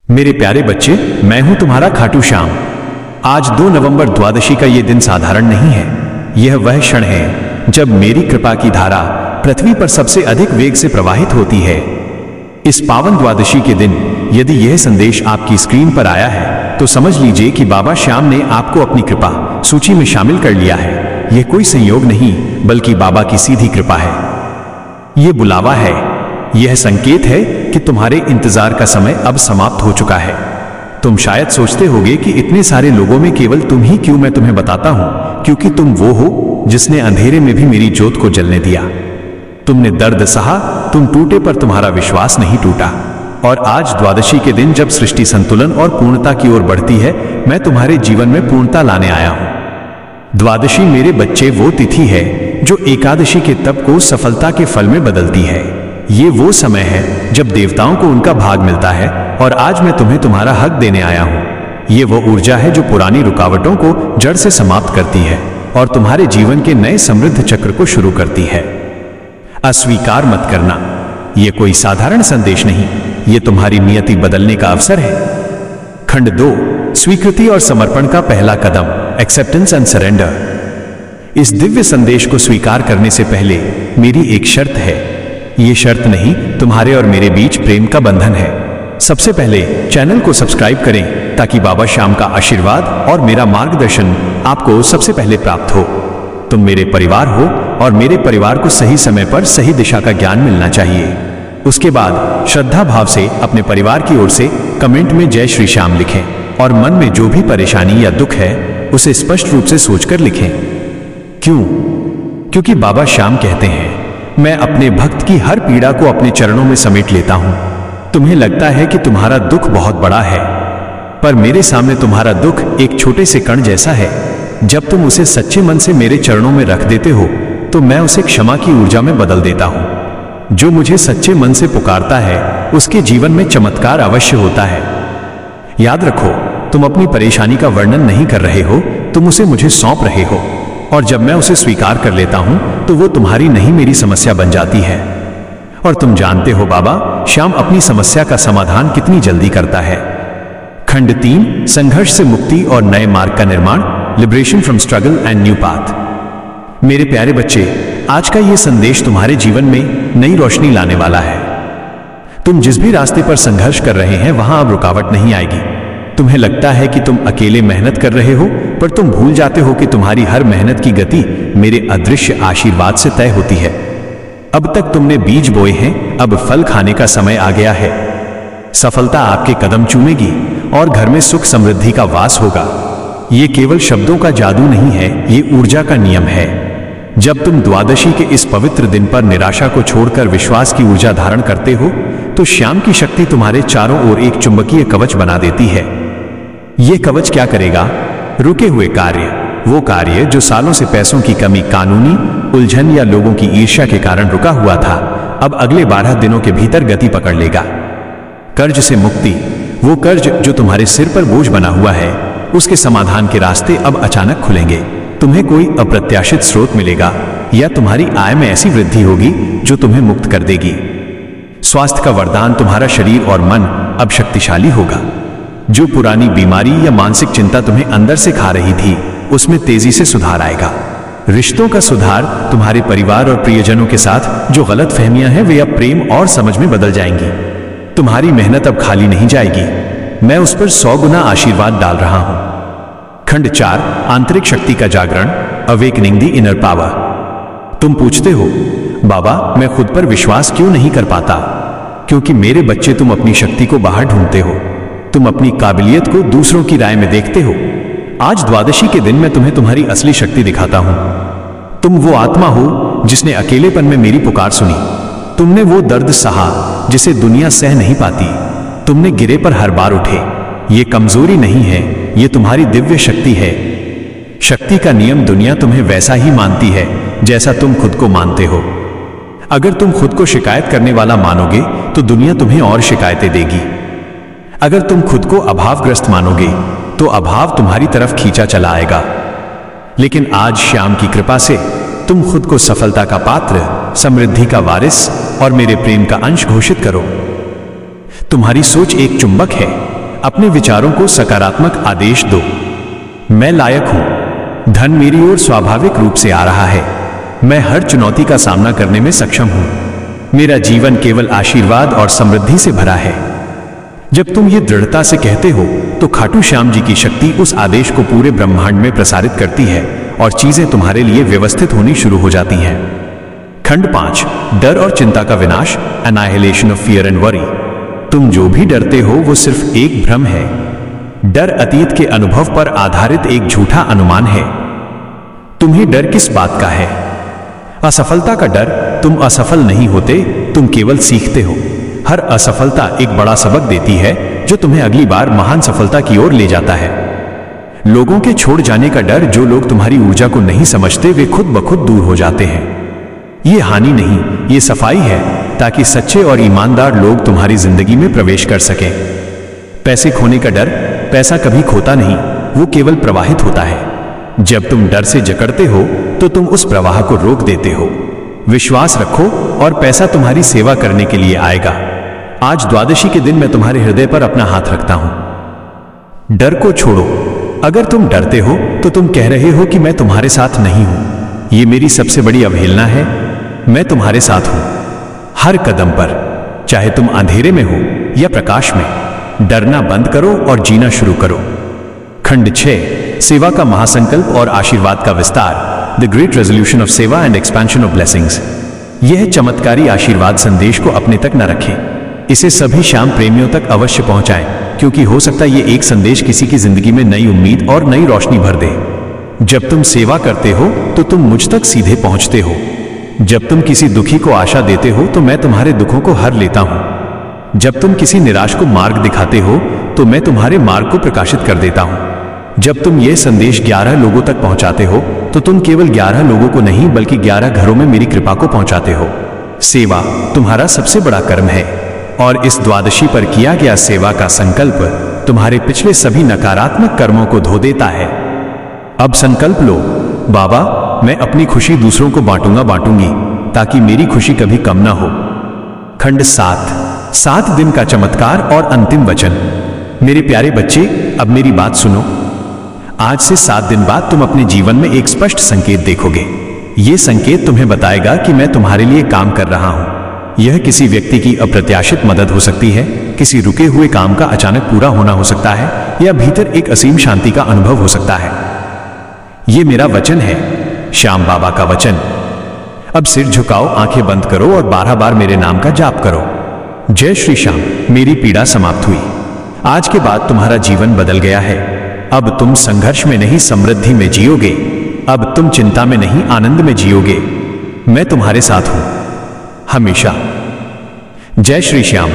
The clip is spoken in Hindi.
मेरे प्यारे बच्चे, मैं हूं तुम्हारा खाटू श्याम। आज 2 नवंबर द्वादशी का यह दिन साधारण नहीं है। यह वह क्षण है जब मेरी कृपा की धारा पृथ्वी पर सबसे अधिक वेग से प्रवाहित होती है। इस पावन द्वादशी के दिन यदि यह संदेश आपकी स्क्रीन पर आया है तो समझ लीजिए कि बाबा श्याम ने आपको अपनी कृपा सूची में शामिल कर लिया है। यह कोई संयोग नहीं बल्कि बाबा की सीधी कृपा है। यह बुलावा है, यह संकेत है कि तुम्हारे इंतजार का समय अब समाप्त हो चुका है। तुम शायद सोचते होगे कि इतने सारे लोगों में केवल तुम ही क्यों। मैं तुम्हें बताता हूं, क्योंकि तुम वो हो जिसने अंधेरे में भी मेरी ज्योत को जलने दिया। तुमने दर्द सहा, तुम टूटे पर तुम्हारा विश्वास नहीं टूटा। और आज द्वादशी के दिन जब सृष्टि संतुलन और पूर्णता की ओर बढ़ती है, मैं तुम्हारे जीवन में पूर्णता लाने आया हूं। द्वादशी मेरे बच्चे वो तिथि है जो एकादशी के तप को सफलता के फल में बदलती है। ये वो समय है जब देवताओं को उनका भाग मिलता है और आज मैं तुम्हें तुम्हारा हक देने आया हूं। ये वो ऊर्जा है जो पुरानी रुकावटों को जड़ से समाप्त करती है और तुम्हारे जीवन के नए समृद्ध चक्र को शुरू करती है। अस्वीकार मत करना, यह कोई साधारण संदेश नहीं, यह तुम्हारी नियति बदलने का अवसर है। खंड 2, स्वीकृति और समर्पण का पहला कदम, एक्सेप्टेंस एंड सरेंडर। इस दिव्य संदेश को स्वीकार करने से पहले मेरी एक शर्त है। यह शर्त नहीं, तुम्हारे और मेरे बीच प्रेम का बंधन है। सबसे पहले चैनल को सब्सक्राइब करें ताकि बाबा श्याम का आशीर्वाद और मेरा मार्गदर्शन आपको सबसे पहले प्राप्त हो। तुम मेरे परिवार हो और मेरे परिवार को सही समय पर सही दिशा का ज्ञान मिलना चाहिए। उसके बाद श्रद्धा भाव से अपने परिवार की ओर से कमेंट में जय श्री श्याम लिखें और मन में जो भी परेशानी या दुख है उसे स्पष्ट रूप से सोचकर लिखें। क्यों? क्योंकि बाबा श्याम कहते हैं, मैं अपने भक्त की हर पीड़ा को अपने चरणों में समेट लेता हूं। तुम्हें लगता है कि तुम्हारा दुख बहुत बड़ा है, पर मेरे सामने तुम्हारा दुख एक छोटे से कण जैसा है। जब तुम उसे सच्चे मन से मेरे चरणों में रख देते हो तो मैं उसे क्षमा की ऊर्जा में बदल देता हूं। जो मुझे सच्चे मन से पुकारता है उसके जीवन में चमत्कार अवश्य होता है। याद रखो, तुम अपनी परेशानी का वर्णन नहीं कर रहे हो, तुम उसे मुझे सौंप रहे हो। और जब मैं उसे स्वीकार कर लेता हूं तो वो तुम्हारी नहीं मेरी समस्या बन जाती है। और तुम जानते हो बाबा श्याम अपनी समस्या का समाधान कितनी जल्दी करता है। खंड 3, संघर्ष से मुक्ति और नए मार्ग का निर्माण, liberation from struggle and new path. मेरे प्यारे बच्चे, आज का यह संदेश तुम्हारे जीवन में नई रोशनी लाने वाला है। तुम जिस भी रास्ते पर संघर्ष कर रहे हैं वहां अब रुकावट नहीं आएगी। तुम्हें लगता है कि तुम अकेले मेहनत कर रहे हो, पर तुम भूल जाते हो कि तुम्हारी हर मेहनत की गति मेरे अदृश्य आशीर्वाद से तय होती है। अब तक तुमने बीज बोए हैं, अब फल खाने का समय आ गया है। सफलता आपके कदम चूमेगी और घर में सुख समृद्धि का वास होगा। ये केवल शब्दों का जादू नहीं है, ये ऊर्जा का नियम है। जब तुम द्वादशी के इस पवित्र दिन पर निराशा को छोड़कर विश्वास की ऊर्जा धारण करते हो तो श्याम की शक्ति तुम्हारे चारों ओर एक चुंबकीय कवच बना देती है। यह कवच क्या करेगा? रुके हुए कार्य, वो कार्य जो सालों से पैसों की कमी, कानूनी उलझन या लोगों की ईर्ष्या के कारण रुका हुआ था, अब अगले 12 दिनों के भीतर गति पकड़ लेगा। कर्ज से मुक्ति, वो कर्ज जो तुम्हारे सिर पर बोझ बना हुआ है, उसके समाधान के रास्ते अब अचानक खुलेंगे। तुम्हें कोई अप्रत्याशित स्रोत मिलेगा या तुम्हारी आय में ऐसी वृद्धि होगी जो तुम्हें मुक्त कर देगी। स्वास्थ्य का वरदान, तुम्हारा शरीर और मन अब शक्तिशाली होगा। जो पुरानी बीमारी या मानसिक चिंता तुम्हें अंदर से खा रही थी उसमें तेजी से सुधार आएगा। रिश्तों का सुधार, तुम्हारे परिवार और प्रियजनों के साथ जो गलतफहमियां हैं वे अब प्रेम और समझ में बदल जाएंगी। तुम्हारी मेहनत अब खाली नहीं जाएगी, मैं उस पर 100 गुना आशीर्वाद डाल रहा हूं। खंड 4, आंतरिक शक्ति का जागरण, अवेकनिंग द इनर पावर। तुम पूछते हो, बाबा मैं खुद पर विश्वास क्यों नहीं कर पाता? क्योंकि मेरे बच्चे, तुम अपनी शक्ति को बाहर ढूंढते हो, तुम अपनी काबिलियत को दूसरों की राय में देखते हो। आज द्वादशी के दिन मैं तुम्हें तुम्हारी असली शक्ति दिखाता हूं। तुम वो आत्मा हो जिसने अकेलेपन में मेरी पुकार सुनी। तुमने वो दर्द सहा जिसे दुनिया सह नहीं पाती। तुमने गिरे पर हर बार उठे। ये कमजोरी नहीं है, ये तुम्हारी दिव्य शक्ति है। शक्ति का नियम, दुनिया तुम्हें वैसा ही मानती है जैसा तुम खुद को मानते हो। अगर तुम खुद को शिकायत करने वाला मानोगे तो दुनिया तुम्हें और शिकायतें देगी। अगर तुम खुद को अभावग्रस्त मानोगे तो अभाव तुम्हारी तरफ खींचा चला आएगा। लेकिन आज श्याम की कृपा से तुम खुद को सफलता का पात्र, समृद्धि का वारिस और मेरे प्रेम का अंश घोषित करो। तुम्हारी सोच एक चुंबक है, अपने विचारों को सकारात्मक आदेश दो। मैं लायक हूं। धन मेरी ओर स्वाभाविक रूप से आ रहा है। मैं हर चुनौती का सामना करने में सक्षम हूं। मेरा जीवन केवल आशीर्वाद और समृद्धि से भरा है। जब तुम ये दृढ़ता से कहते हो तो खाटू श्याम जी की शक्ति उस आदेश को पूरे ब्रह्मांड में प्रसारित करती है और चीजें तुम्हारे लिए व्यवस्थित होनी शुरू हो जाती हैं। खंड 5, डर और चिंता का विनाश, annihilation of fear and worry. तुम जो भी डरते हो वो सिर्फ एक भ्रम है। डर अतीत के अनुभव पर आधारित एक झूठा अनुमान है। तुम्हें डर किस बात का है? असफलता का डर। तुम असफल नहीं होते, तुम केवल सीखते हो। हर असफलता एक बड़ा सबक देती है जो तुम्हें अगली बार महान सफलता की ओर ले जाता है। लोगों के छोड़ जाने का डर। जो लोग तुम्हारी ऊर्जा को नहीं समझते वे खुद ब खुद दूर हो जाते हैं। ये हानि नहीं, ये सफाई है, ताकि सच्चे और ईमानदार लोग तुम्हारी जिंदगी में प्रवेश कर सकें। पैसे खोने का डर। पैसा कभी खोता नहीं, वो केवल प्रवाहित होता है। जब तुम डर से जकड़ते हो तो तुम उस प्रवाह को रोक देते हो। विश्वास रखो और पैसा तुम्हारी सेवा करने के लिए आएगा। आज द्वादशी के दिन मैं तुम्हारे हृदय पर अपना हाथ रखता हूं। डर को छोड़ो। अगर तुम डरते हो तो तुम कह रहे हो कि मैं तुम्हारे साथ नहीं हूं। यह मेरी सबसे बड़ी अवहेलना है। मैं तुम्हारे साथ हूं, हर कदम पर, चाहे तुम अंधेरे में हो या प्रकाश में। डरना बंद करो और जीना शुरू करो। खंड 6, सेवा का महासंकल्प और आशीर्वाद का विस्तार, द ग्रेट रेजोल्यूशन ऑफ सेवा एंड एक्सपेंशन ऑफ ब्लेसिंग्स। यह चमत्कारी आशीर्वाद संदेश को अपने तक न रखें, इसे सभी श्याम प्रेमियों तक अवश्य पहुंचाएं, क्योंकि हो सकता है ये एक संदेश किसी की जिंदगी में नई उम्मीद और नई रोशनी भर दे। जब तुम सेवा करते हो तो तुम मुझ तक सीधे पहुंचते हो। जब तुम किसी दुखी को आशा देते हो तो मैं तुम्हारे दुखों को हर लेता हूं। जब तुम किसी निराश को मार्ग दिखाते हो तो मैं तुम्हारे मार्ग को प्रकाशित कर देता हूं। जब तुम यह संदेश 11 लोगों तक पहुंचाते हो तो तुम केवल 11 लोगों को नहीं बल्कि 11 घरों में मेरी कृपा को पहुंचाते हो। सेवा तुम्हारा सबसे बड़ा कर्म है और इस द्वादशी पर किया गया सेवा का संकल्प तुम्हारे पिछले सभी नकारात्मक कर्मों को धो देता है। अब संकल्प लो, बाबा मैं अपनी खुशी दूसरों को बांटूंगी ताकि मेरी खुशी कभी कम ना हो। खंड 7 दिन का चमत्कार और अंतिम वचन। मेरे प्यारे बच्चे, अब मेरी बात सुनो। आज से 7 दिन बाद तुम अपने जीवन में एक स्पष्ट संकेत देखोगे। यह संकेत तुम्हें बताएगा कि मैं तुम्हारे लिए काम कर रहा हूं। यह किसी व्यक्ति की अप्रत्याशित मदद हो सकती है, किसी रुके हुए काम का अचानक पूरा होना हो सकता है, या भीतर एक असीम शांति का अनुभव हो सकता है। यह मेरा वचन है, श्याम बाबा का वचन। अब सिर झुकाओ, आंखें बंद करो और 12 बार मेरे नाम का जाप करो। जय श्री श्याम। मेरी पीड़ा समाप्त हुई। आज के बाद तुम्हारा जीवन बदल गया है। अब तुम संघर्ष में नहीं समृद्धि में जियोगे। अब तुम चिंता में नहीं आनंद में जियोगे। मैं तुम्हारे साथ हूं हमेशा। जय श्री श्याम।